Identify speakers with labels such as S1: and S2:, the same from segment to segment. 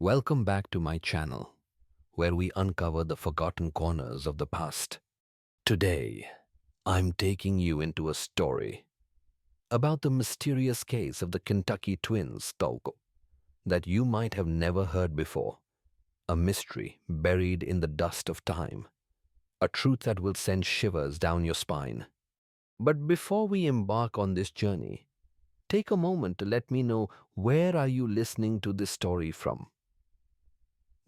S1: Welcome back to my channel, where we uncover the forgotten corners of the past. Today, I'm taking you into a story about the mysterious case of the Kentucky twins, Tolko, that you might have never heard before. A mystery buried in the dust of time, a truth that will send shivers down your spine. But before we embark on this journey, take a moment to let me know, where are you listening to this story from?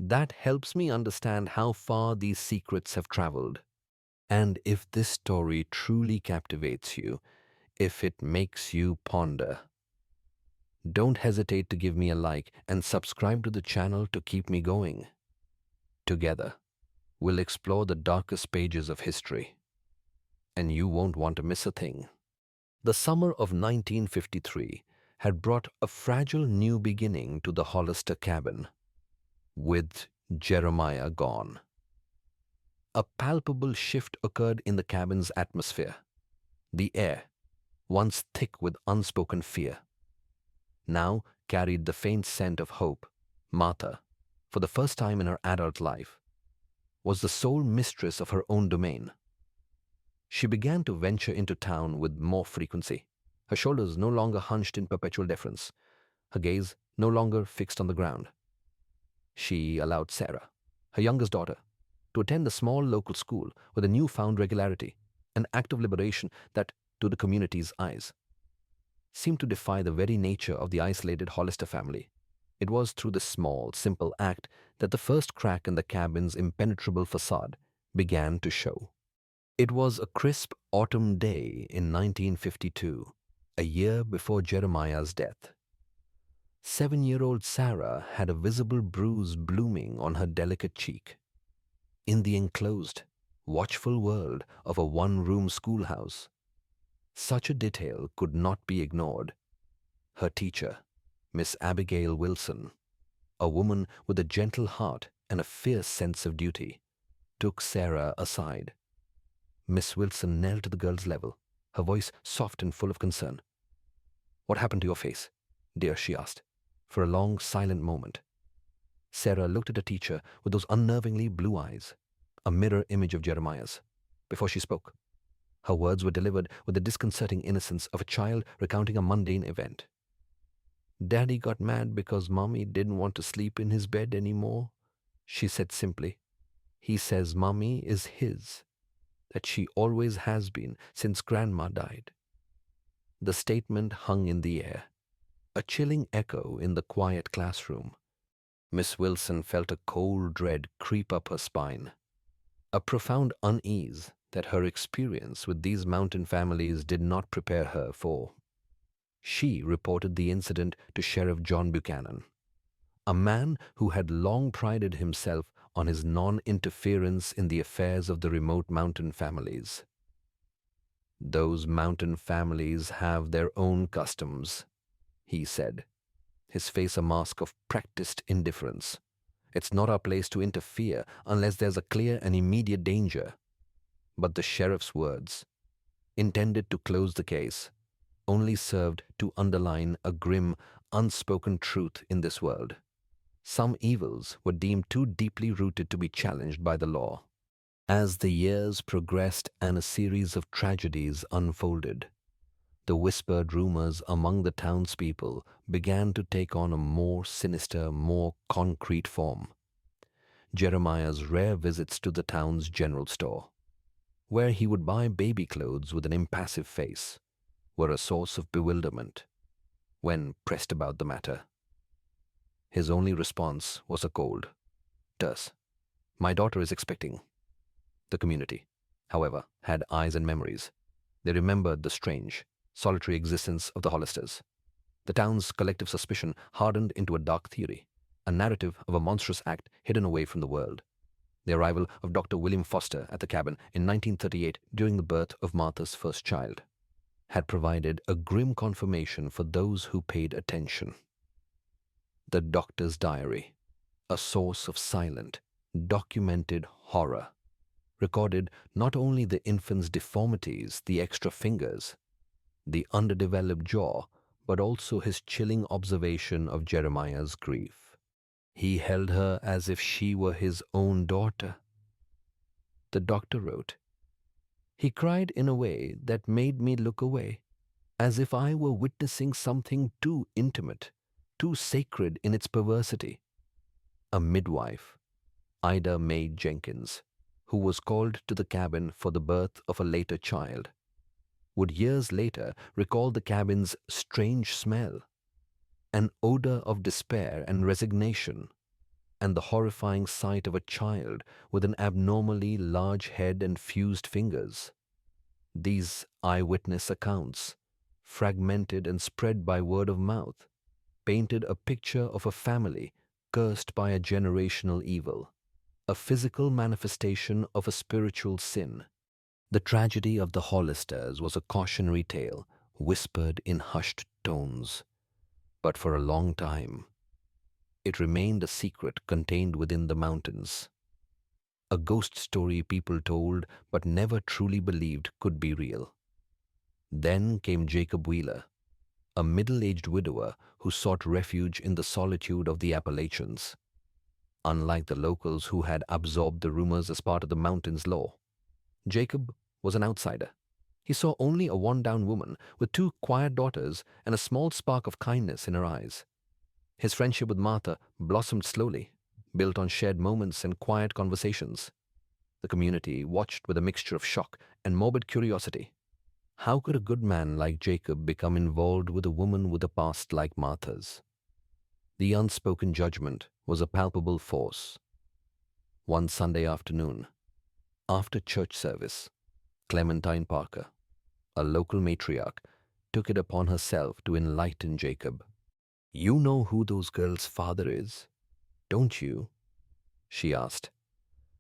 S1: That helps me understand how far these secrets have traveled. And if this story truly captivates you, if it makes you ponder, don't hesitate to give me a like and subscribe to the channel to keep me going. Together, we'll explore the darkest pages of history, and you won't want to miss a thing. The summer of 1953 had brought a fragile new beginning to the Hollister cabin, with Jeremiah gone. A palpable shift occurred in the cabin's atmosphere. The air, once thick with unspoken fear, now carried the faint scent of hope. Martha, for the first time in her adult life, was the sole mistress of her own domain. She began to venture into town with more frequency, her shoulders no longer hunched in perpetual deference, her gaze no longer fixed on the ground. She allowed Sarah, her youngest daughter, to attend a small local school with a newfound regularity, an act of liberation that, to the community's eyes, seemed to defy the very nature of the isolated Hollister family. It was through this small, simple act that the first crack in the cabin's impenetrable facade began to show. It was a crisp autumn day in 1952, a year before Jeremiah's death. 7-year-old Sarah had a visible bruise blooming on her delicate cheek. In the enclosed, watchful world of a one-room schoolhouse, such a detail could not be ignored. Her teacher, Miss Abigail Wilson, a woman with a gentle heart and a fierce sense of duty, took Sarah aside. Miss Wilson knelt to the girl's level, her voice soft and full of concern. "What happened to your face, dear?" she asked. For a long, silent moment, Sarah looked at her teacher with those unnervingly blue eyes, a mirror image of Jeremiah's. Before she spoke, her words were delivered with the disconcerting innocence of a child recounting a mundane event. "Daddy got mad because Mommy didn't want to sleep in his bed anymore," she said simply. "He says Mommy is his, that she always has been since Grandma died." The statement hung in the air, a chilling echo in the quiet classroom. Miss Wilson felt a cold dread creep up her spine, a profound unease that her experience with these mountain families did not prepare her for. She reported the incident to Sheriff John Buchanan, a man who had long prided himself on his non-interference in the affairs of the remote mountain families. "Those mountain families have their own customs," he said, his face a mask of practiced indifference. "It's not our place to interfere unless there's a clear and immediate danger." But the sheriff's words, intended to close the case, only served to underline a grim, unspoken truth in this world. Some evils were deemed too deeply rooted to be challenged by the law. As the years progressed and a series of tragedies unfolded, the whispered rumors among the townspeople began to take on a more sinister, more concrete form. Jeremiah's rare visits to the town's general store, where he would buy baby clothes with an impassive face, were a source of bewilderment. When pressed about the matter, his only response was a cold, terse, "My daughter is expecting." The community, however, had eyes and memories. They remembered the strange, solitary existence of the Hollisters. The town's collective suspicion hardened into a dark theory, a narrative of a monstrous act hidden away from the world. The arrival of Dr. William Foster at the cabin in 1938 during the birth of Martha's first child had provided a grim confirmation for those who paid attention. The doctor's diary, a source of silent, documented horror, recorded not only the infant's deformities, the extra fingers, the underdeveloped jaw, but also his chilling observation of Jeremiah's grief. He held her as if she were his own daughter. The doctor wrote, "He cried in a way that made me look away, as if I were witnessing something too intimate, too sacred in its perversity." A midwife, Ida Mae Jenkins, who was called to the cabin for the birth of a later child, would years later recall the cabin's strange smell, an odor of despair and resignation, and the horrifying sight of a child with an abnormally large head and fused fingers. These eyewitness accounts, fragmented and spread by word of mouth, painted a picture of a family cursed by a generational evil, a physical manifestation of a spiritual sin. The tragedy of the Hollisters was a cautionary tale whispered in hushed tones, but for a long time it remained a secret contained within the mountains, a ghost story people told but never truly believed could be real. Then came Jacob Wheeler, a middle-aged widower who sought refuge in the solitude of the Appalachians. Unlike the locals who had absorbed the rumors as part of the mountain's law, Jacob was an outsider. He saw only a worn-down woman with two quiet daughters and a small spark of kindness in her eyes. His friendship with Martha blossomed slowly, built on shared moments and quiet conversations. The community watched with a mixture of shock and morbid curiosity. How could a good man like Jacob become involved with a woman with a past like Martha's? The unspoken judgment was a palpable force. One Sunday afternoon, after church service, Clementine Parker, a local matriarch, took it upon herself to enlighten Jacob. "You know who those girls' father is, don't you?" she asked,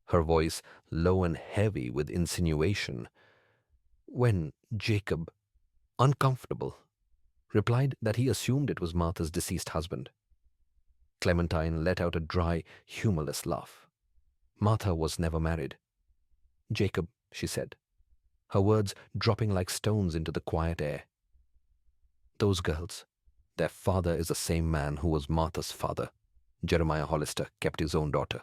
S1: her voice low and heavy with insinuation. When Jacob, uncomfortable, replied that he assumed it was Martha's deceased husband, Clementine let out a dry, humorless laugh. "Martha was never married." "Jacob," she said, her words dropping like stones into the quiet air. "Those girls, their father is the same man who was Martha's father. Jeremiah Hollister kept his own daughter."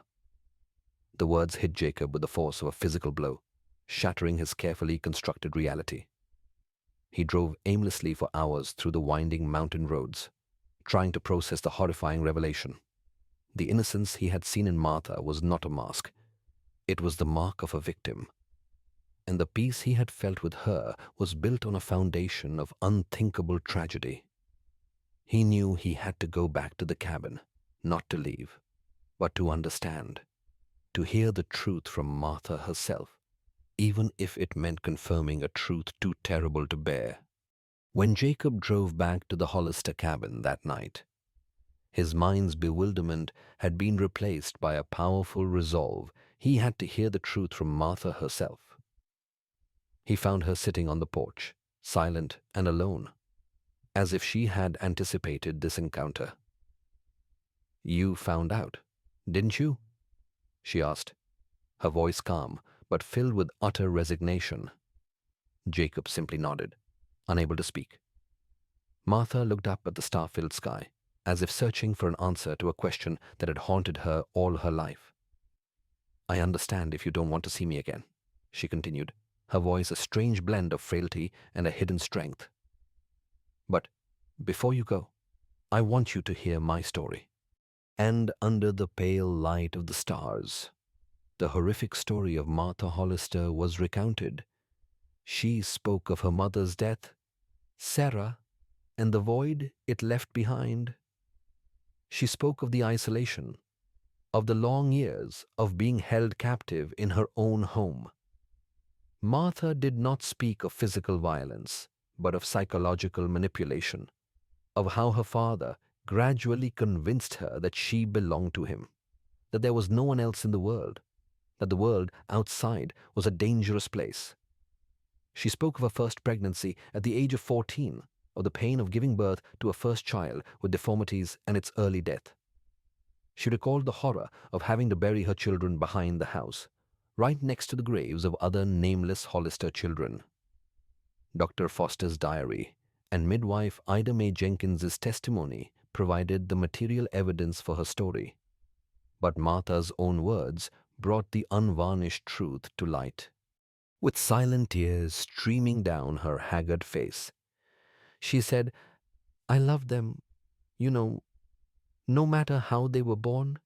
S1: The words hit Jacob with the force of a physical blow, shattering his carefully constructed reality. He drove aimlessly for hours through the winding mountain roads, trying to process the horrifying revelation. The innocence he had seen in Martha was not a mask. It was the mark of a victim. And the peace he had felt with her was built on a foundation of unthinkable tragedy. He knew he had to go back to the cabin, not to leave, but to understand, to hear the truth from Martha herself, even if it meant confirming a truth too terrible to bear. When Jacob drove back to the Hollister cabin that night, his mind's bewilderment had been replaced by a powerful resolve. He had to hear the truth from Martha herself. He found her sitting on the porch, silent and alone, as if she had anticipated this encounter. "You found out, didn't you?" she asked, her voice calm but filled with utter resignation. Jacob simply nodded, unable to speak. Martha looked up at the star-filled sky, as if searching for an answer to a question that had haunted her all her life. "I understand if you don't want to see me again," she continued, her voice a strange blend of frailty and a hidden strength. "But before you go, I want you to hear my story." And under the pale light of the stars, the horrific story of Martha Hollister was recounted. She spoke of her mother's death, Sarah, and the void it left behind. She spoke of the isolation, of the long years of being held captive in her own home. Martha did not speak of physical violence, but of psychological manipulation, of how her father gradually convinced her that she belonged to him, that there was no one else in the world, that the world outside was a dangerous place. She spoke of her first pregnancy at the age of 14, of the pain of giving birth to a first child with deformities and its early death. She recalled the horror of having to bury her children behind the house, right next to the graves of other nameless Hollister children. Dr. Foster's diary and midwife Ida Mae Jenkins's testimony provided the material evidence for her story. But Martha's own words brought the unvarnished truth to light. With silent tears streaming down her haggard face, she said, "I loved them, you know, no matter how they were born,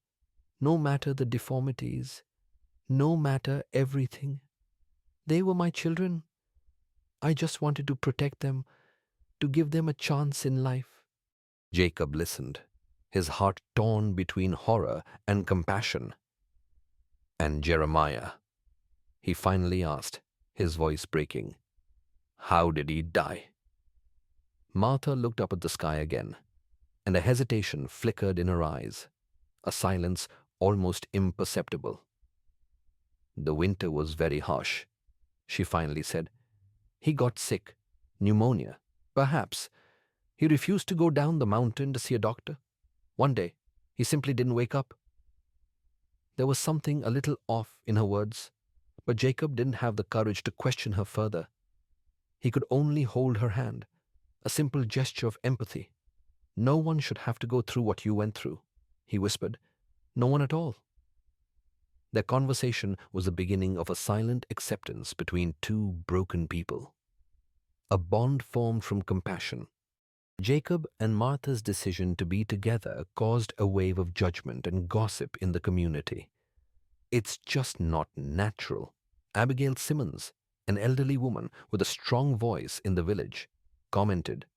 S1: no matter the deformities, no matter everything. They were my children. I just wanted to protect them, to give them a chance in life." Jacob listened, his heart torn between horror and compassion. "And Jeremiah?" he finally asked, his voice breaking. "How did he die?" Martha looked up at the sky again, and a hesitation flickered in her eyes, a silence almost imperceptible. "The winter was very harsh," she finally said. "He got sick, pneumonia, perhaps. He refused to go down the mountain to see a doctor. One day, he simply didn't wake up." There was something a little off in her words, but Jacob didn't have the courage to question her further. He could only hold her hand, a simple gesture of empathy. "No one should have to go through what you went through," he whispered. "No one at all." Their conversation was the beginning of a silent acceptance between two broken people. A bond formed from compassion. Jacob and Martha's decision to be together caused a wave of judgment and gossip in the community. "It's just not natural." Abigail Simmons, an elderly woman with a strong voice in the village, commented.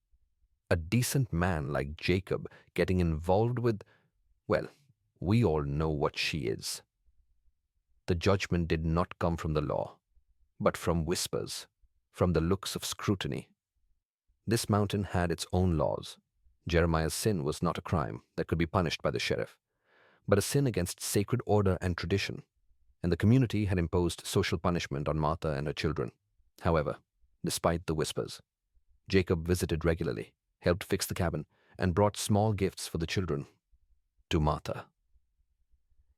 S1: "A decent man like Jacob getting involved with, well, we all know what she is." The judgment did not come from the law, but from whispers, from the looks of scrutiny. This mountain had its own laws. Jeremiah's sin was not a crime that could be punished by the sheriff, but a sin against sacred order and tradition, and the community had imposed social punishment on Martha and her children. However, despite the whispers, Jacob visited regularly, helped fix the cabin, and brought small gifts for the children. To Martha,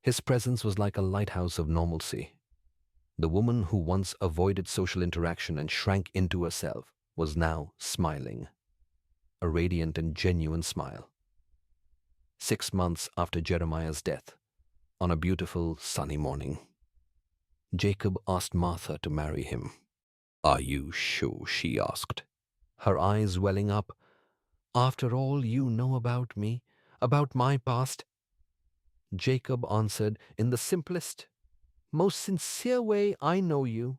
S1: his presence was like a lighthouse of normalcy. The woman who once avoided social interaction and shrank into herself was now smiling, a radiant and genuine smile. 6 months after Jeremiah's death, on a beautiful sunny morning, Jacob asked Martha to marry him. "Are you sure?" she asked, her eyes welling up. "After all you know about me, about my past?" Jacob answered in the simplest, most sincere way I know you.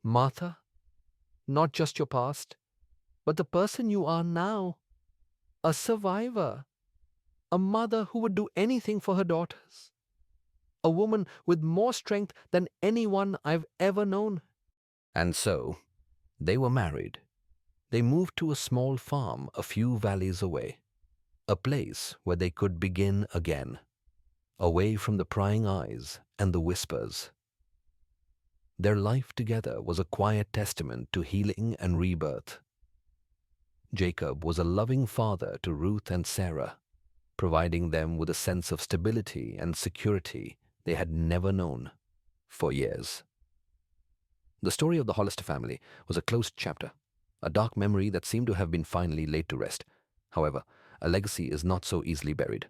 S1: "Martha, not just your past, but the person you are now. A survivor, a mother who would do anything for her daughters, a woman with more strength than anyone I've ever known." And so, they were married. They moved to a small farm a few valleys away, a place where they could begin again, away from the prying eyes and the whispers. Their life together was a quiet testament to healing and rebirth. Jacob was a loving father to Ruth and Sarah, providing them with a sense of stability and security they had never known for years. The story of the Hollister family was a closed chapter, a dark memory that seemed to have been finally laid to rest. However, a legacy is not so easily buried.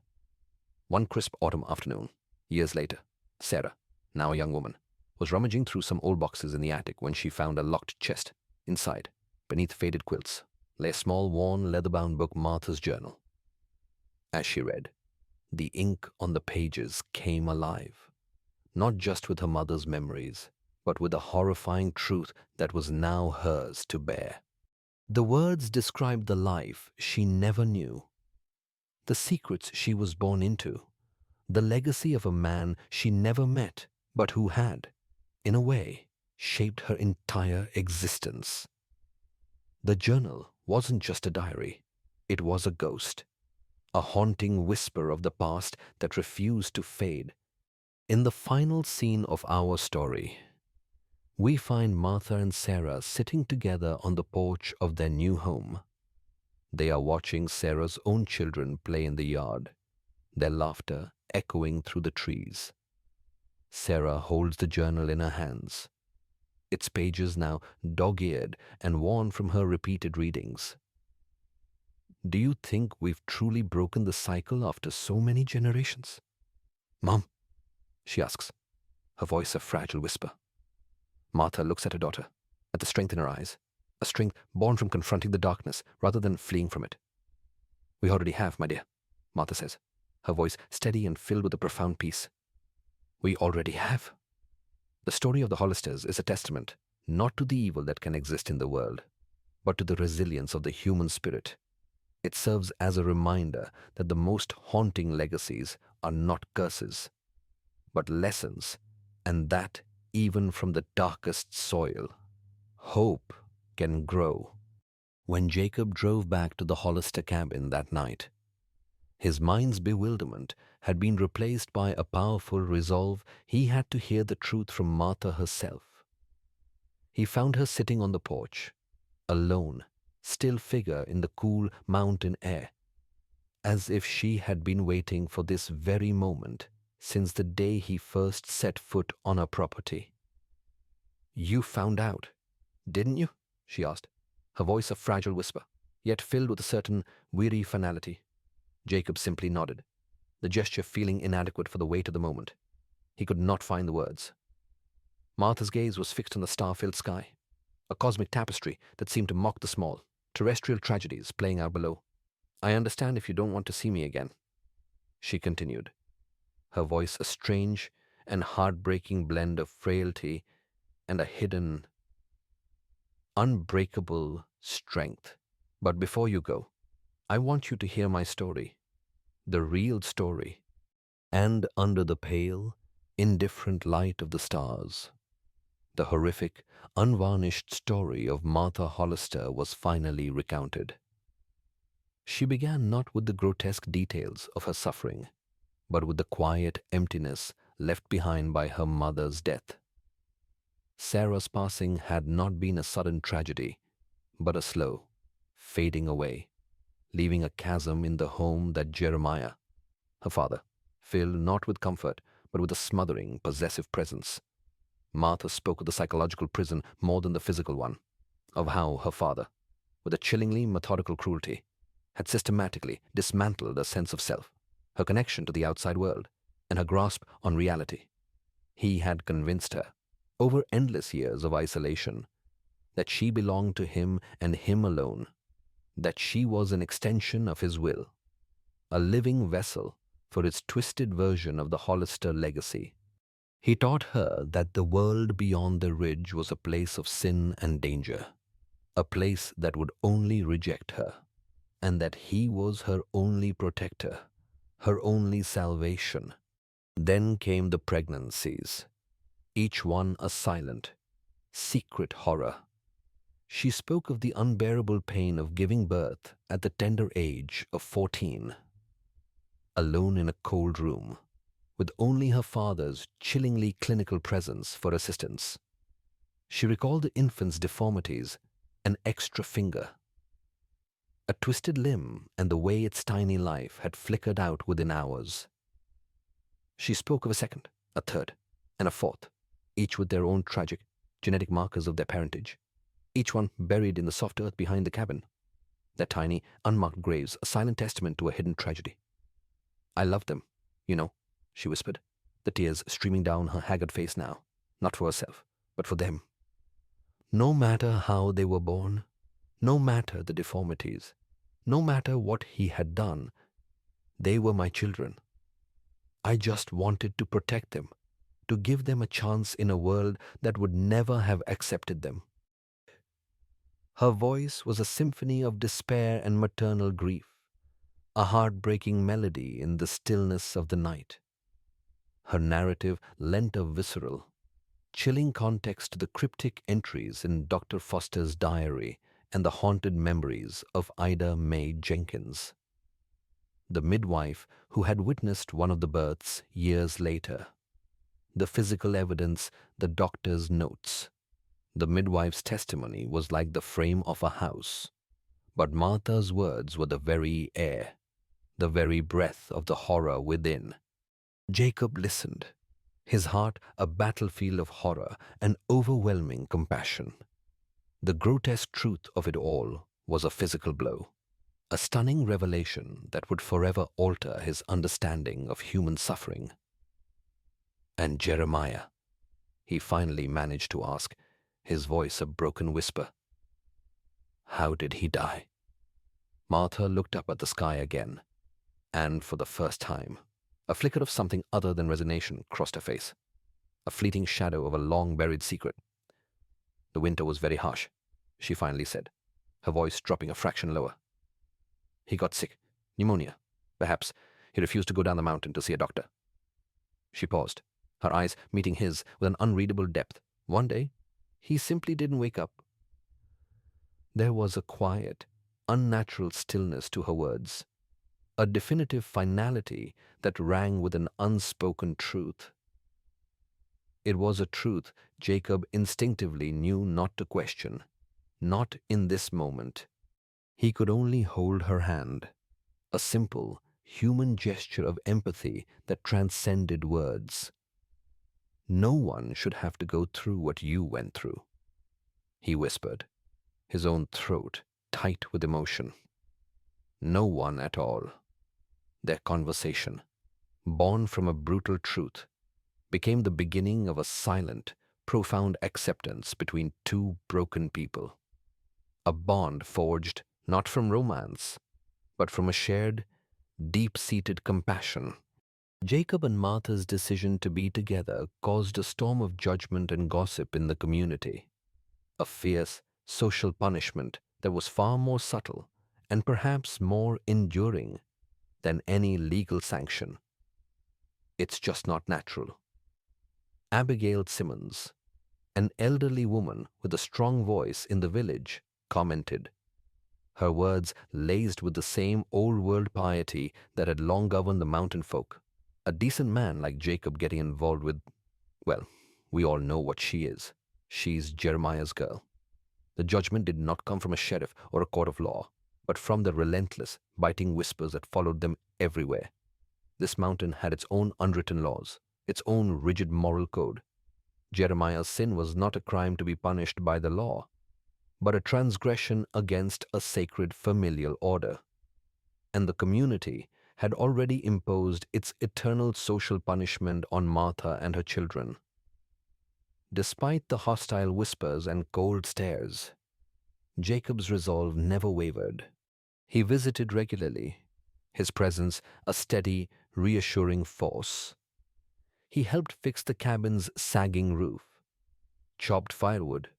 S1: One crisp autumn afternoon, years later, Sarah, now a young woman, was rummaging through some old boxes in the attic when she found a locked chest. Inside, beneath faded quilts, lay a small worn leather-bound book, Martha's journal. As she read, the ink on the pages came alive, not just with her mother's memories, but with the horrifying truth that was now hers to bear. The words described the life she never knew, the secrets she was born into, the legacy of a man she never met, but who had, in a way, shaped her entire existence. The journal wasn't just a diary, it was a ghost, a haunting whisper of the past that refused to fade. In the final scene of our story, we find Martha and Sarah sitting together on the porch of their new home. They are watching Sarah's own children play in the yard, their laughter echoing through the trees. Sarah holds the journal in her hands, its pages now dog-eared and worn from her repeated readings. Do you think we've truly broken the cycle after so many generations? "Mom?" she asks, her voice a fragile whisper. Martha looks at her daughter, at the strength in her eyes, a strength born from confronting the darkness rather than fleeing from it. "We already have, my dear," Martha says, her voice steady and filled with a profound peace. "We already have." The story of the Hollisters is a testament not to the evil that can exist in the world, but to the resilience of the human spirit. It serves as a reminder that the most haunting legacies are not curses, but lessons, and that even from the darkest soil, hope can grow. When Jacob drove back to the Hollister cabin that night, his mind's bewilderment had been replaced by a powerful resolve. He had to hear the truth from Martha herself. He found her sitting on the porch, a lone, still figure in the cool mountain air, as if she had been waiting for this very moment since the day he first set foot on her property. "You found out, didn't you?" she asked, her voice a fragile whisper, yet filled with a certain weary finality. Jacob simply nodded, the gesture feeling inadequate for the weight of the moment. He could not find the words. Martha's gaze was fixed on the star-filled sky, a cosmic tapestry that seemed to mock the small, terrestrial tragedies playing out below. "I understand if you don't want to see me again," she continued, her voice a strange and heartbreaking blend of frailty and a hidden, unbreakable strength. "But before you go, I want you to hear my story, the real story, and under the pale, indifferent light of the stars, the horrific, unvarnished story of Martha Hollister was finally recounted." She began not with the grotesque details of her suffering, but with the quiet emptiness left behind by her mother's death. Sarah's passing had not been a sudden tragedy, but a slow, fading away, leaving a chasm in the home that Jeremiah, her father, filled not with comfort, but with a smothering, possessive presence. Martha spoke of the psychological prison more than the physical one, of how her father, with a chillingly methodical cruelty, had systematically dismantled her sense of self, her connection to the outside world, and her grasp on reality. He had convinced her, over endless years of isolation, that she belonged to him and him alone, that she was an extension of his will, a living vessel for his twisted version of the Hollister legacy. He taught her that the world beyond the ridge was a place of sin and danger, a place that would only reject her, and that he was her only protector, her only salvation. Then came the pregnancies, each one a silent, secret horror. She spoke of the unbearable pain of giving birth at the tender age of 14, alone in a cold room, with only her father's chillingly clinical presence for assistance. She recalled the infant's deformities, an extra finger, a twisted limb, and the way its tiny life had flickered out within hours. She spoke of a second, a third, and a fourth, each with their own tragic, genetic markers of their parentage, each one buried in the soft earth behind the cabin, their tiny, unmarked graves a silent testament to a hidden tragedy. "I loved them, you know," she whispered, the tears streaming down her haggard face now, not for herself, but for them. "No matter how they were born, no matter the deformities, no matter what he had done, they were my children. I just wanted to protect them, to give them a chance in a world that would never have accepted them." Her voice was a symphony of despair and maternal grief, a heartbreaking melody in the stillness of the night. Her narrative lent a visceral, chilling context to the cryptic entries in Dr. Foster's diary and the haunted memories of Ida Mae Jenkins, the midwife who had witnessed one of the births years later. The physical evidence, the doctor's notes, the midwife's testimony was like the frame of a house, but Martha's words were the very air, the very breath of the horror within. Jacob listened, his heart a battlefield of horror and overwhelming compassion. The grotesque truth of it all was a physical blow, a stunning revelation that would forever alter his understanding of human suffering. And Jeremiah, he finally managed to ask, his voice a broken whisper. How did he die? Martha looked up at the sky again, and for the first time, a flicker of something other than resignation crossed her face, a fleeting shadow of a long-buried secret. The winter was very harsh, she finally said, her voice dropping a fraction lower. He got sick, pneumonia. Perhaps he refused to go down the mountain to see a doctor. She paused, her eyes meeting his with an unreadable depth. One day, he simply didn't wake up. There was a quiet, unnatural stillness to her words, a definitive finality that rang with an unspoken truth. It was a truth Jacob instinctively knew not to question, not in this moment. He could only hold her hand, a simple, human gesture of empathy that transcended words. No one should have to go through what you went through, he whispered, his own throat tight with emotion. No one at all. Their conversation, born from a brutal truth, became the beginning of a silent, profound acceptance between two broken people. A bond forged not from romance, but from a shared, deep-seated compassion. Jacob and Martha's decision to be together caused a storm of judgment and gossip in the community, a fierce social punishment that was far more subtle and perhaps more enduring than any legal sanction. It's just not natural. Abigail Simmons, an elderly woman with a strong voice in the village, commented, her words laced with the same old-world piety that had long governed the mountain folk. A decent man like Jacob getting involved with, well, we all know what she is. She's Jeremiah's girl. The judgment did not come from a sheriff or a court of law, but from the relentless, biting whispers that followed them everywhere. This mountain had its own unwritten laws, its own rigid moral code. Jeremiah's sin was not a crime to be punished by the law, but a transgression against a sacred familial order. And the community had already imposed its eternal social punishment on Martha and her children. Despite the hostile whispers and cold stares, Jacob's resolve never wavered. He visited regularly, his presence a steady, reassuring force. He helped fix the cabin's sagging roof, chopped firewood,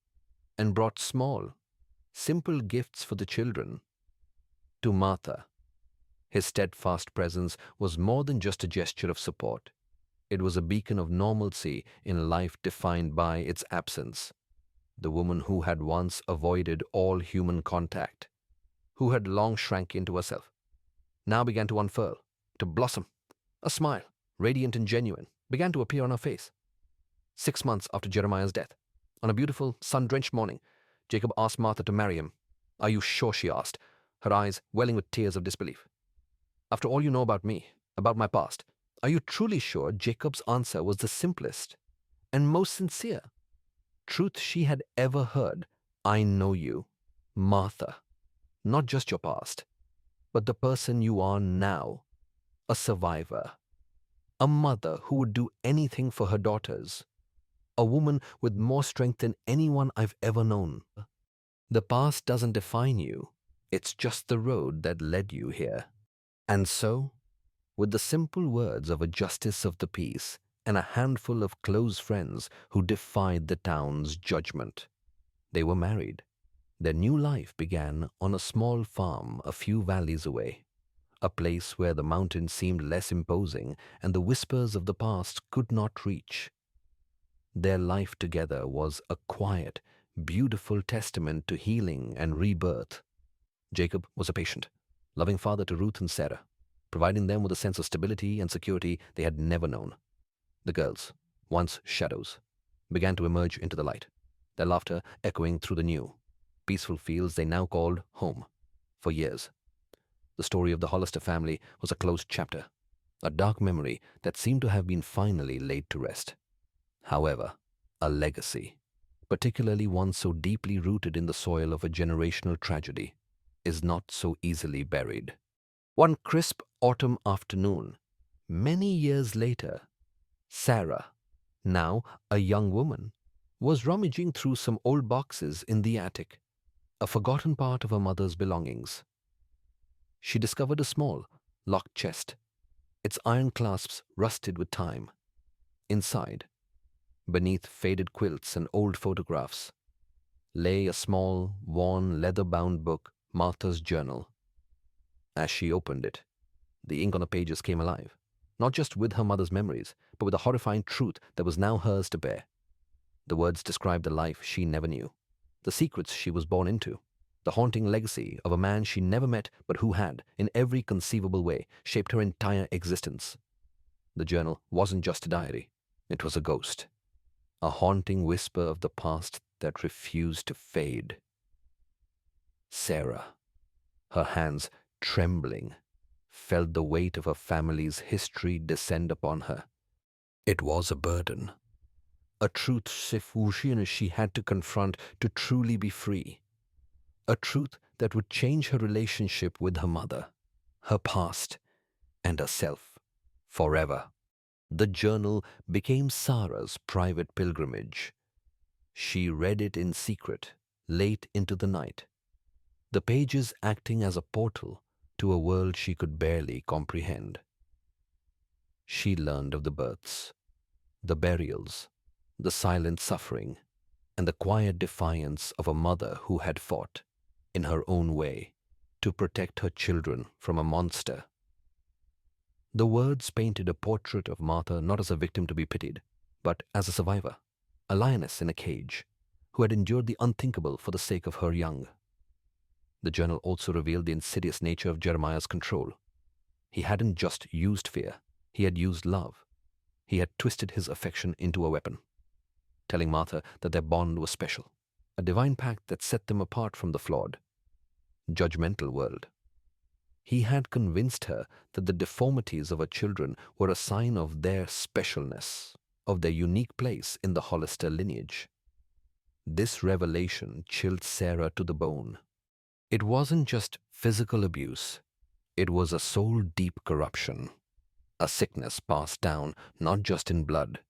S1: and brought small, simple gifts for the children. To Martha, his steadfast presence was more than just a gesture of support. It was a beacon of normalcy in a life defined by its absence. The woman who had once avoided all human contact, who had long shrank into herself, now began to unfurl, to blossom. A smile, radiant and genuine, began to appear on her face. 6 months after Jeremiah's death, on a beautiful, sun-drenched morning, Jacob asked Martha to marry him. "Are you sure?" she asked, her eyes welling with tears of disbelief. "After all you know about me, about my past, are you truly sure?" Jacob's answer was the simplest and most sincere truth she had ever heard. "I know you, Martha, not just your past, but the person you are now, a survivor, a mother who would do anything for her daughters, a woman with more strength than anyone I've ever known. The past doesn't define you, it's just the road that led you here." And so, with the simple words of a justice of the peace and a handful of close friends who defied the town's judgment, they were married. Their new life began on a small farm a few valleys away, a place where the mountain seemed less imposing and the whispers of the past could not reach. Their life together was a quiet, beautiful testament to healing and rebirth. Jacob was a patient, loving father to Ruth and Sarah, providing them with a sense of stability and security they had never known. The girls, once shadows, began to emerge into the light, their laughter echoing through the new, peaceful fields they now called home. For years, the story of the Hollister family was a closed chapter, a dark memory that seemed to have been finally laid to rest. However, a legacy, particularly one so deeply rooted in the soil of a generational tragedy, is not so easily buried. One crisp autumn afternoon, many years later, Sarah, Now, a young woman was rummaging through some old boxes in the attic, a forgotten part of her mother's belongings. She discovered a small, locked chest, its iron clasps rusted with time. Inside, beneath faded quilts and old photographs, lay a small, worn, leather-bound book, Martha's Journal. As she opened it, the ink on the pages came alive, not just with her mother's memories, but with the horrifying truth that was now hers to bear. The words described the life she never knew, the secrets she was born into, the haunting legacy of a man she never met but who had, in every conceivable way, shaped her entire existence. The journal wasn't just a diary, it was a ghost, a haunting whisper of the past that refused to fade. Sarah, her hands trembling, felt the weight of her family's history descend upon her. It was a burden, a truth she had to confront to truly be free, a truth that would change her relationship with her mother, her past, and herself forever. The journal became Sarah's private pilgrimage. She read it in secret, late into the night, the pages acting as a portal to a world she could barely comprehend. She learned of the births, the burials, the silent suffering, and the quiet defiance of a mother who had fought, in her own way, to protect her children from a monster. The words painted a portrait of Martha not as a victim to be pitied, but as a survivor, a lioness in a cage, who had endured the unthinkable for the sake of her young. The journal also revealed the insidious nature of Jeremiah's control. He hadn't just used fear, he had used love. He had twisted his affection into a weapon, telling Martha that their bond was special, a divine pact that set them apart from the flawed, judgmental world. He had convinced her that the deformities of her children were a sign of their specialness, of their unique place in the Hollister lineage. This revelation chilled Sarah to the bone. It wasn't just physical abuse, it was a soul-deep corruption, a sickness passed down not just in blood,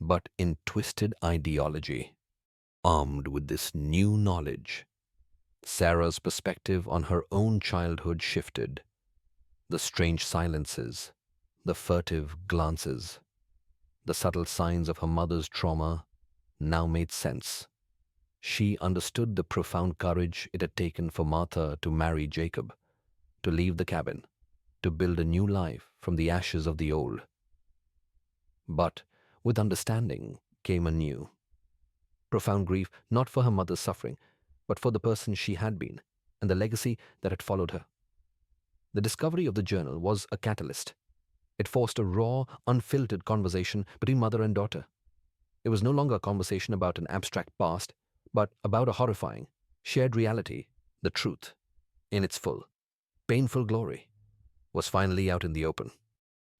S1: but in twisted ideology. Armed with this new knowledge, Sarah's perspective on her own childhood shifted. The strange silences, the furtive glances, the subtle signs of her mother's trauma now made sense. She understood the profound courage it had taken for Martha to marry Jacob, to leave the cabin, to build a new life from the ashes of the old. But with understanding came a new, profound grief, not for her mother's suffering, but for the person she had been and the legacy that had followed her. The discovery of the journal was a catalyst. It forced a raw, unfiltered conversation between mother and daughter. It was no longer a conversation about an abstract past, but about a horrifying, shared reality. The truth, in its full, painful glory, was finally out in the open.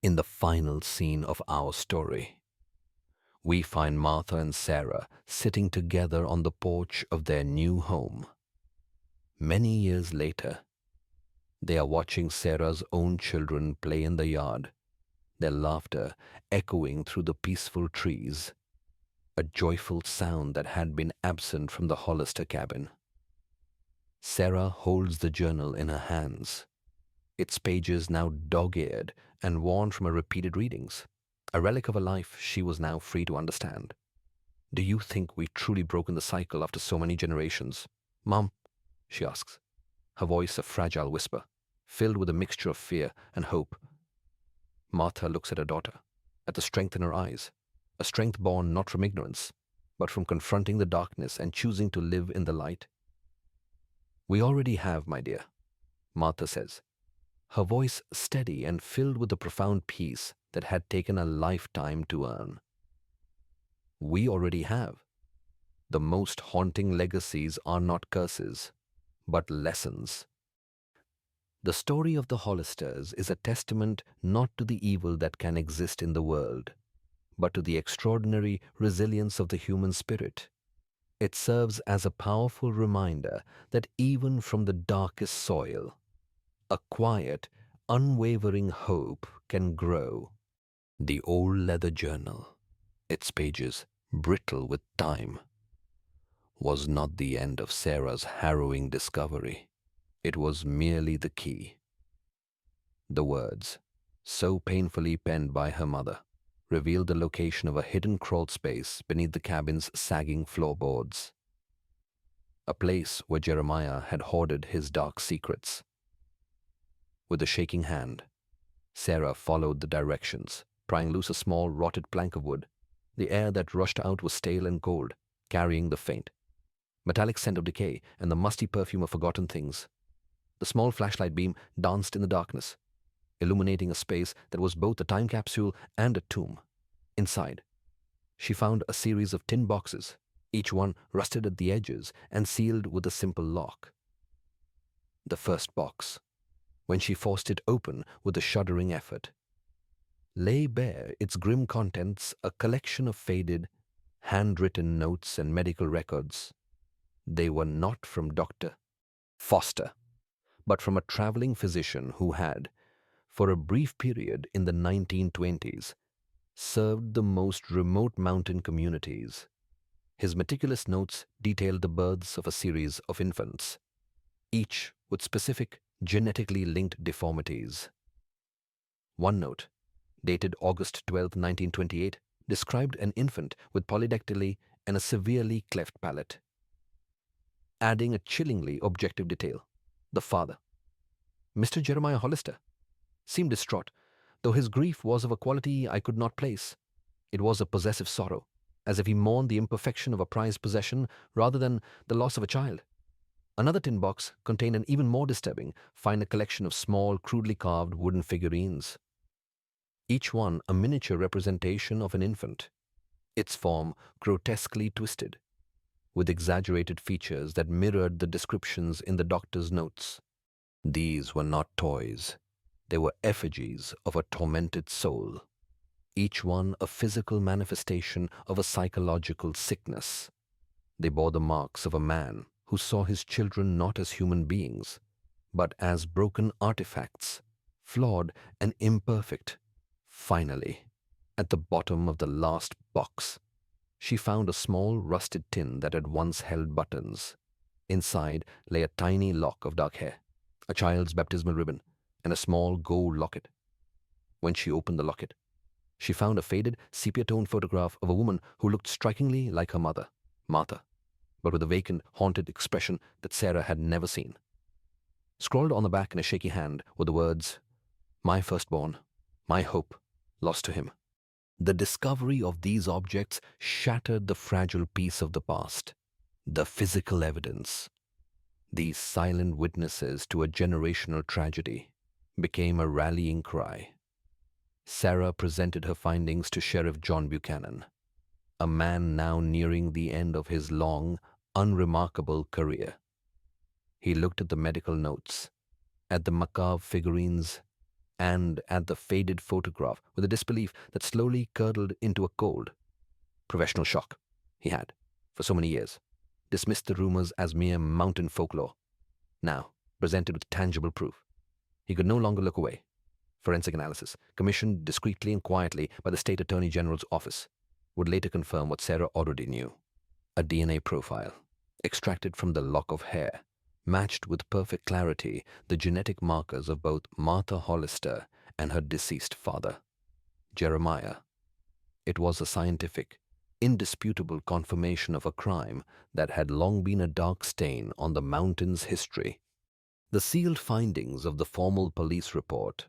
S1: In the final scene of our story, we find Martha and Sarah sitting together on the porch of their new home. Many years later, they are watching Sarah's own children play in the yard, their laughter echoing through the peaceful trees, a joyful sound that had been absent from the Hollister cabin. Sarah holds the journal in her hands, its pages now dog-eared and worn from her repeated readings, a relic of a life she was now free to understand. "Do you think we've truly broken the cycle after so many generations, Mom?" she asks, her voice a fragile whisper, filled with a mixture of fear and hope. Martha looks at her daughter, at the strength in her eyes, a strength born not from ignorance, but from confronting the darkness and choosing to live in the light. "We already have, my dear," Martha says, her voice steady and filled with the profound peace that had taken a lifetime to earn. "We already have. The most haunting legacies are not curses, but lessons." The story of the Hollisters is a testament not to the evil that can exist in the world, but to the extraordinary resilience of the human spirit. It serves as a powerful reminder that even from the darkest soil, a quiet, unwavering hope can grow. The old leather journal, its pages brittle with time, was not the end of Sarah's harrowing discovery. It was merely the key. The words, so painfully penned by her mother, revealed the location of a hidden crawl space beneath the cabin's sagging floorboards. A place where Jeremiah had hoarded his dark secrets. With a shaking hand, Sarah followed the directions, prying loose a small, rotted plank of wood. The air that rushed out was stale and cold, carrying the faint, metallic scent of decay and the musty perfume of forgotten things. The small flashlight beam danced in the darkness, illuminating a space that was both a time capsule and a tomb. Inside, she found a series of tin boxes, each one rusted at the edges and sealed with a simple lock. The first box, when she forced it open with a shuddering effort, lay bare, its grim contents a collection of faded, handwritten notes and medical records. They were not from Dr. Foster, but from a traveling physician who had, for a brief period in the 1920s, served the most remote mountain communities. His meticulous notes detailed the births of a series of infants, each with specific genetically linked deformities. One note, dated August 12, 1928, described an infant with polydactyly and a severely cleft palate. Adding a chillingly objective detail, the father, Mr. Jeremiah Hollister, seemed distraught, though his grief was of a quality I could not place. It was a possessive sorrow, as if he mourned the imperfection of a prized possession rather than the loss of a child. Another tin box contained an even more disturbing, fine collection of small, crudely carved wooden figurines, each one a miniature representation of an infant, its form grotesquely twisted, with exaggerated features that mirrored the descriptions in the doctor's notes. These were not toys. They were effigies of a tormented soul, each one a physical manifestation of a psychological sickness. They bore the marks of a man who saw his children not as human beings, but as broken artifacts, flawed and imperfect. Finally, at the bottom of the last box, she found a small rusted tin that had once held buttons. Inside lay a tiny lock of dark hair, a child's baptismal ribbon, and a small gold locket. When she opened the locket, she found a faded, sepia-toned photograph of a woman who looked strikingly like her mother, Martha, but with a vacant, haunted expression that Sarah had never seen. Scrawled on the back in a shaky hand were the words, "My firstborn, my hope, lost to him." The discovery of these objects shattered the fragile peace of the past. The physical evidence, these silent witnesses to a generational tragedy, became a rallying cry. Sarah presented her findings to Sheriff John Buchanan, a man now nearing the end of his long, unremarkable career. He looked at the medical notes, at the macabre figurines, and at the faded photograph with a disbelief that slowly curdled into a cold. Professional shock. He had, for so many years, dismissed the rumors as mere mountain folklore. Now, presented with tangible proof, he could no longer look away. Forensic analysis, commissioned discreetly and quietly by the State Attorney General's office, would later confirm what Sarah already knew. A DNA profile, extracted from the lock of hair, matched with perfect clarity the genetic markers of both Martha Hollister and her deceased father, Jeremiah. It was a scientific, indisputable confirmation of a crime that had long been a dark stain on the mountain's history. The sealed findings of the formal police report,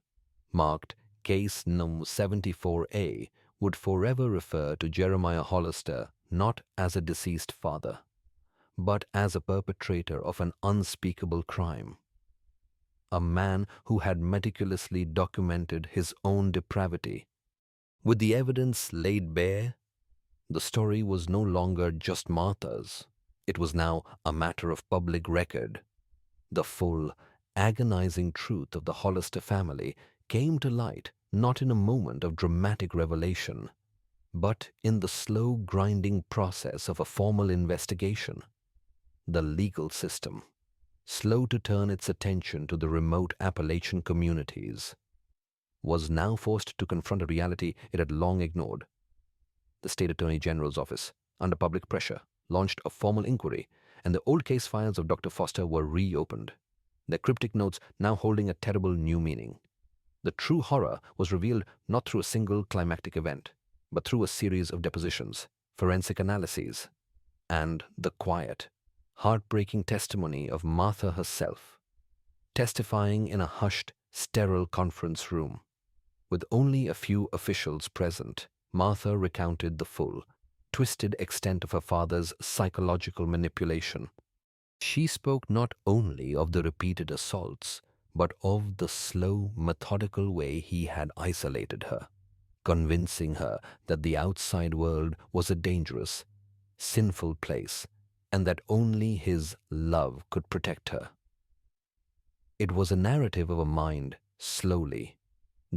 S1: marked Case No. 74A, would forever refer to Jeremiah Hollister not as a deceased father, but as a perpetrator of an unspeakable crime. A man who had meticulously documented his own depravity. With the evidence laid bare, the story was no longer just Martha's. It was now a matter of public record. The full, agonizing truth of the Hollister family came to light not in a moment of dramatic revelation, but in the slow grinding process of a formal investigation. The legal system, slow to turn its attention to the remote Appalachian communities, was now forced to confront a reality it had long ignored. The state attorney general's office, under public pressure, launched a formal inquiry, and the old case files of Dr. Foster were reopened, their cryptic notes now holding a terrible new meaning. The true horror was revealed not through a single climactic event, but through a series of depositions, forensic analyses, and the quiet, heartbreaking testimony of Martha herself, testifying in a hushed, sterile conference room. With only a few officials present, Martha recounted the full, twisted extent of her father's psychological manipulation. She spoke not only of the repeated assaults, but of the slow, methodical way he had isolated her, convincing her that the outside world was a dangerous, sinful place, and that only his love could protect her. It was a narrative of a mind slowly,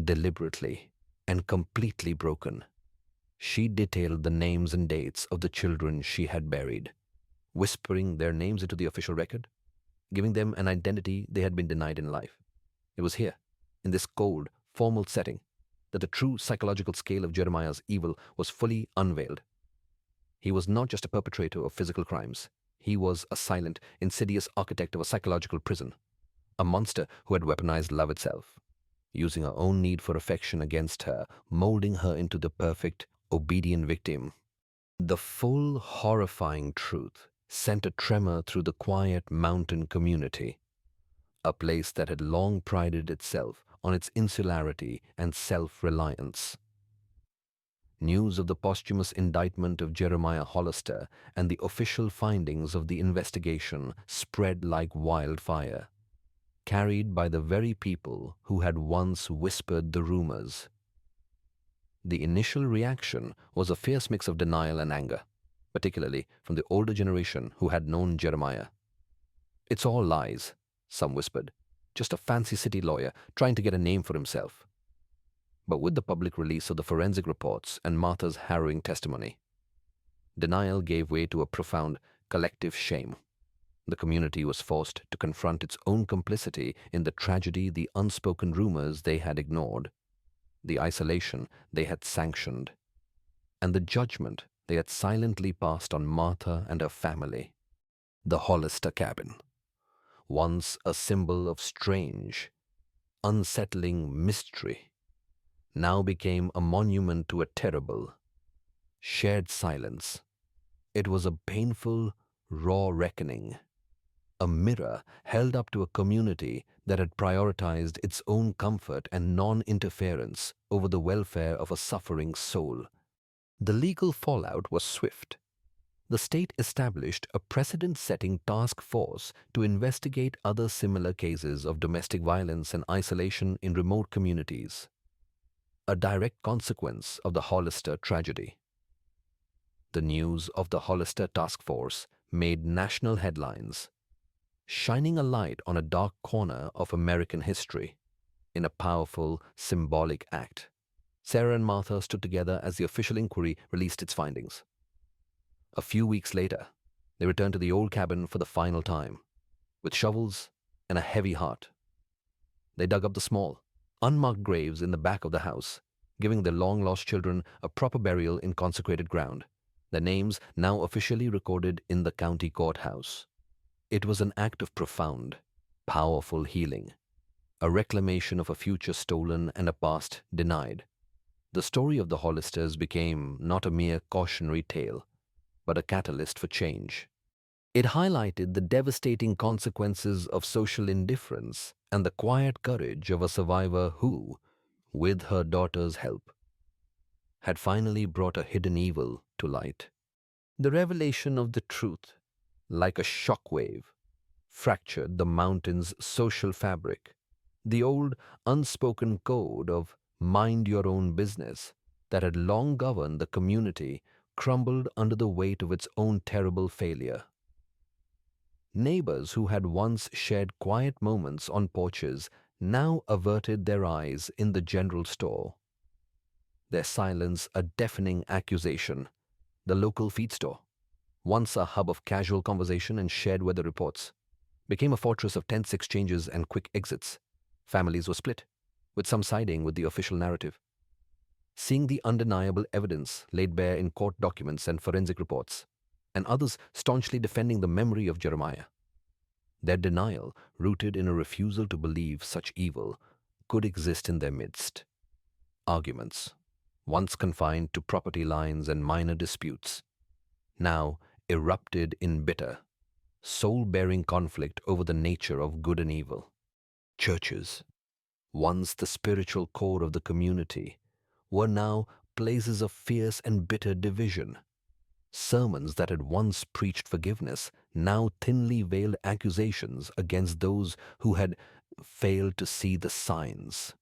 S1: deliberately, and completely broken. She detailed the names and dates of the children she had buried, whispering their names into the official record, giving them an identity they had been denied in life. It was here, in this cold, formal setting, that the true psychological scale of Jeremiah's evil was fully unveiled. He was not just a perpetrator of physical crimes. He was a silent, insidious architect of a psychological prison, a monster who had weaponized love itself, using her own need for affection against her, molding her into the perfect, obedient victim. The full, horrifying truth sent a tremor through the quiet mountain community, a place that had long prided itself on its insularity and self-reliance. News of the posthumous indictment of Jeremiah Hollister and the official findings of the investigation spread like wildfire, carried by the very people who had once whispered the rumors. The initial reaction was a fierce mix of denial and anger, particularly from the older generation who had known Jeremiah. "It's all lies," some whispered, "just a fancy city lawyer trying to get a name for himself." But with the public release of the forensic reports and Martha's harrowing testimony, denial gave way to a profound collective shame. The community was forced to confront its own complicity in the tragedy, the unspoken rumors they had ignored, the isolation they had sanctioned, and the judgment they had silently passed on Martha and her family. The Hollister cabin, once a symbol of strange, unsettling mystery, now became a monument to a terrible, shared silence. It was a painful, raw reckoning, a mirror held up to a community that had prioritized its own comfort and non-interference over the welfare of a suffering soul. The legal fallout was swift. The state established a precedent-setting task force to investigate other similar cases of domestic violence and isolation in remote communities, a direct consequence of the Hollister tragedy. The news of the Hollister task force made national headlines, shining a light on a dark corner of American history in a powerful, symbolic act. Sarah and Martha stood together as the official inquiry released its findings. A few weeks later, they returned to the old cabin for the final time, with shovels and a heavy heart. They dug up the small, unmarked graves in the back of the house, giving their long-lost children a proper burial in consecrated ground, their names now officially recorded in the county courthouse. It was an act of profound, powerful healing, a reclamation of a future stolen and a past denied. The story of the Hollisters became not a mere cautionary tale, but a catalyst for change. It highlighted the devastating consequences of social indifference and the quiet courage of a survivor who, with her daughter's help, had finally brought a hidden evil to light. The revelation of the truth, like a shockwave, fractured the mountain's social fabric. The old, unspoken code of mind your own business that had long governed the community crumbled under the weight of its own terrible failure. Neighbors who had once shared quiet moments on porches now averted their eyes in the general store, their silence a deafening accusation. The local feed store, once a hub of casual conversation and shared weather reports, became a fortress of tense exchanges and quick exits. Families were split, with some siding with the official narrative. seeing the undeniable evidence laid bare in court documents and forensic reports, and others staunchly defending the memory of Jeremiah. Their denial, rooted in a refusal to believe such evil could exist in their midst. Arguments, once confined to property lines and minor disputes, now erupted in bitter, soul-bearing conflict over the nature of good and evil. Churches, once the spiritual core of the community, were now places of fierce and bitter division. Sermons that had once preached forgiveness now thinly veiled accusations against those who had failed to see the signs.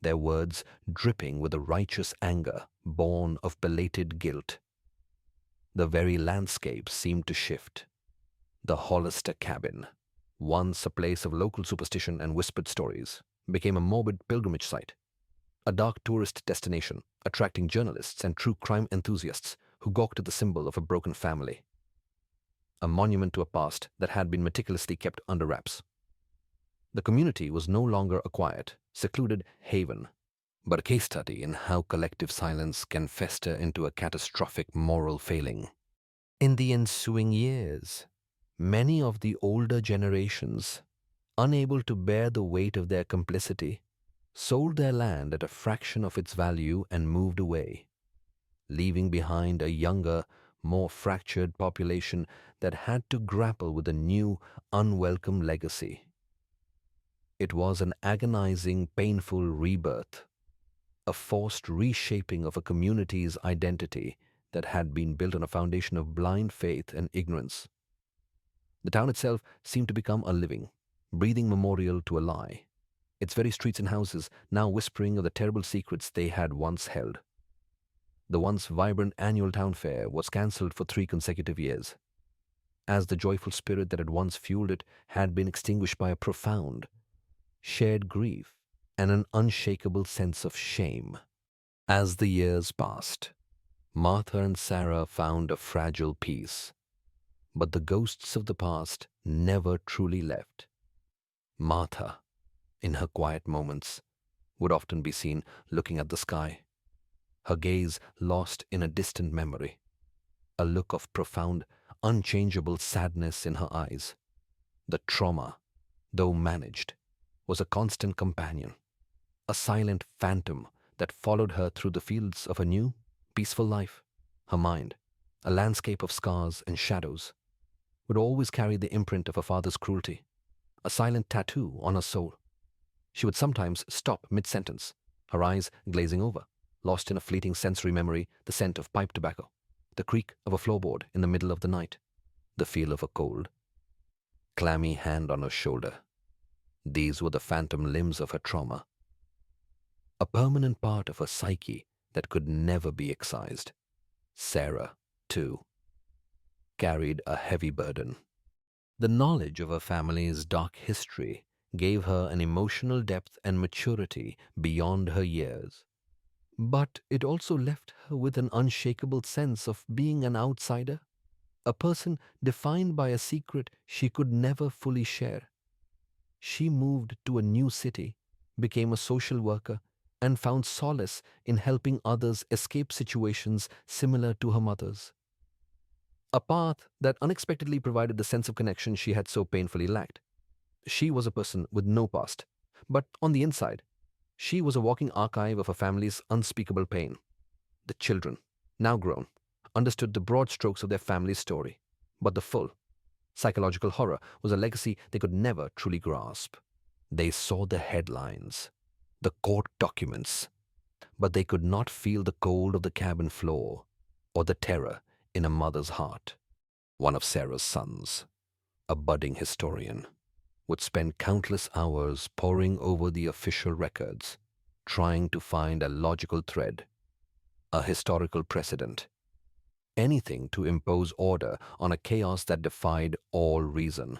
S1: Their words dripping with a righteous anger born of belated guilt. The very landscape seemed to shift. The Hollister cabin, once a place of local superstition and whispered stories, became a morbid pilgrimage site, a dark tourist destination attracting journalists and true crime enthusiasts who gawked at the symbol of a broken family, a monument to a past that had been meticulously kept under wraps. The community was no longer a quiet, secluded haven, but a case study in how collective silence can fester into a catastrophic moral failing. In the ensuing years, many of the older generations, unable to bear the weight of their complicity, sold their land at a fraction of its value and moved away, leaving behind a younger, more fractured population that had to grapple with a new, unwelcome legacy. It was an agonizing, painful rebirth, a forced reshaping of a community's identity that had been built on a foundation of blind faith and ignorance. The town itself seemed to become a living, breathing memorial to a lie, its very streets and houses now whispering of the terrible secrets they had once held. The once vibrant annual town fair was cancelled for 3 consecutive years, as the joyful spirit that had once fueled it had been extinguished by a profound, shared grief and an unshakable sense of shame. As the years passed, Martha and Sarah found a fragile peace, but the ghosts of the past never truly left. Martha, in her quiet moments, would often be seen looking at the sky, her gaze lost in a distant memory, a look of profound, unchangeable sadness in her eyes. The trauma, though managed, was a constant companion, a silent phantom that followed her through the fields of a new, peaceful life. Her mind, a landscape of scars and shadows, would always carry the imprint of her father's cruelty, a silent tattoo on her soul. She would sometimes stop mid-sentence, her eyes glazing over, lost in a fleeting sensory memory, the scent of pipe tobacco, the creak of a floorboard in the middle of the night, the feel of a cold, clammy hand on her shoulder. These were the phantom limbs of her trauma, a permanent part of her psyche that could never be excised. Sarah, too, carried a heavy burden. The knowledge of her family's dark history gave her an emotional depth and maturity beyond her years. But it also left her with an unshakable sense of being an outsider, a person defined by a secret she could never fully share. She moved to a new city, became a social worker, and found solace in helping others escape situations similar to her mother's. A path that unexpectedly provided the sense of connection she had so painfully lacked. She was a person with no past, but on the inside, she was a walking archive of her family's unspeakable pain. The children, now grown, understood the broad strokes of their family's story, but the full, psychological horror was a legacy they could never truly grasp. They saw the headlines, the court documents, but they could not feel the cold of the cabin floor or the terror in a mother's heart. One of Sarah's sons, a budding historian, would spend countless hours poring over the official records, trying to find a logical thread, a historical precedent, anything to impose order on a chaos that defied all reason.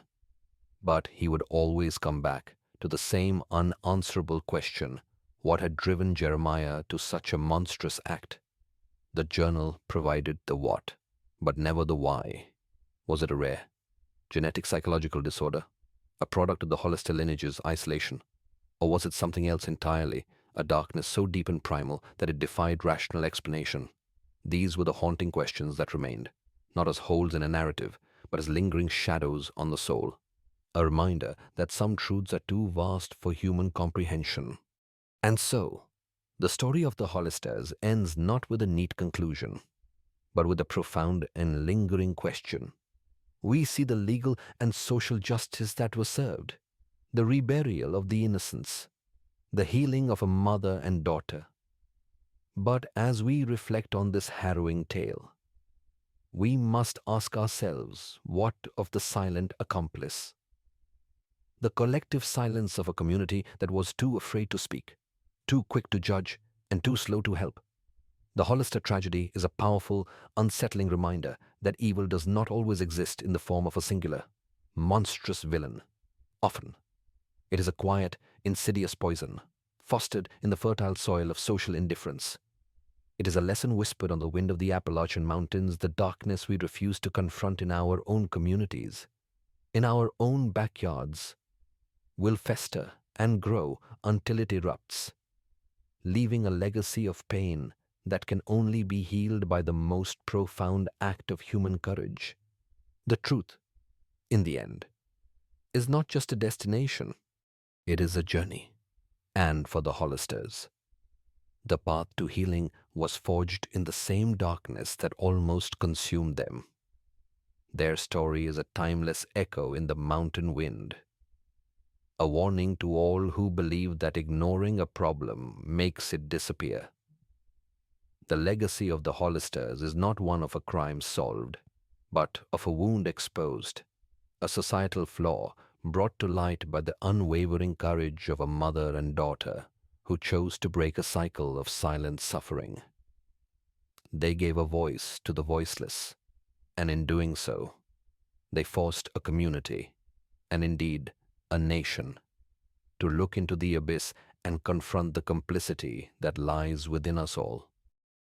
S1: But he would always come back to the same unanswerable question: what had driven Jeremiah to such a monstrous act? The journal provided the what, but never the why. Was it a rare, genetic psychological disorder, a product of the Hollister lineage's isolation, or was it something else entirely, a darkness so deep and primal that it defied rational explanation. These were the haunting questions that remained, not as holes in a narrative, but as lingering shadows on the soul. A reminder that some truths are too vast for human comprehension. And so, the story of the Hollisters ends not with a neat conclusion, but with a profound and lingering question. We see the legal and social justice that was served, the reburial of the innocents, the healing of a mother and daughter. But as we reflect on this harrowing tale, we must ask ourselves, what of the silent accomplice? The collective silence of a community that was too afraid to speak, too quick to judge, and too slow to help. The Hollister tragedy is a powerful, unsettling reminder that evil does not always exist in the form of a singular, monstrous villain. Often, it is a quiet, insidious poison, fostered in the fertile soil of social indifference. It is a lesson whispered on the wind of the Appalachian mountains, the darkness we refuse to confront in our own communities, in our own backyards, will fester and grow until it erupts, leaving a legacy of pain that can only be healed by the most profound act of human courage. The truth, in the end, is not just a destination, it is a journey. And for the Hollisters, the path to healing was forged in the same darkness that almost consumed them. Their story is a timeless echo in the mountain wind, a warning to all who believe that ignoring a problem makes it disappear. The legacy of the Hollisters is not one of a crime solved, but of a wound exposed, a societal flaw brought to light by the unwavering courage of a mother and daughter who chose to break a cycle of silent suffering. They gave a voice to the voiceless, and in doing so, they forced a community, and indeed a nation, to look into the abyss and confront the complicity that lies within us all.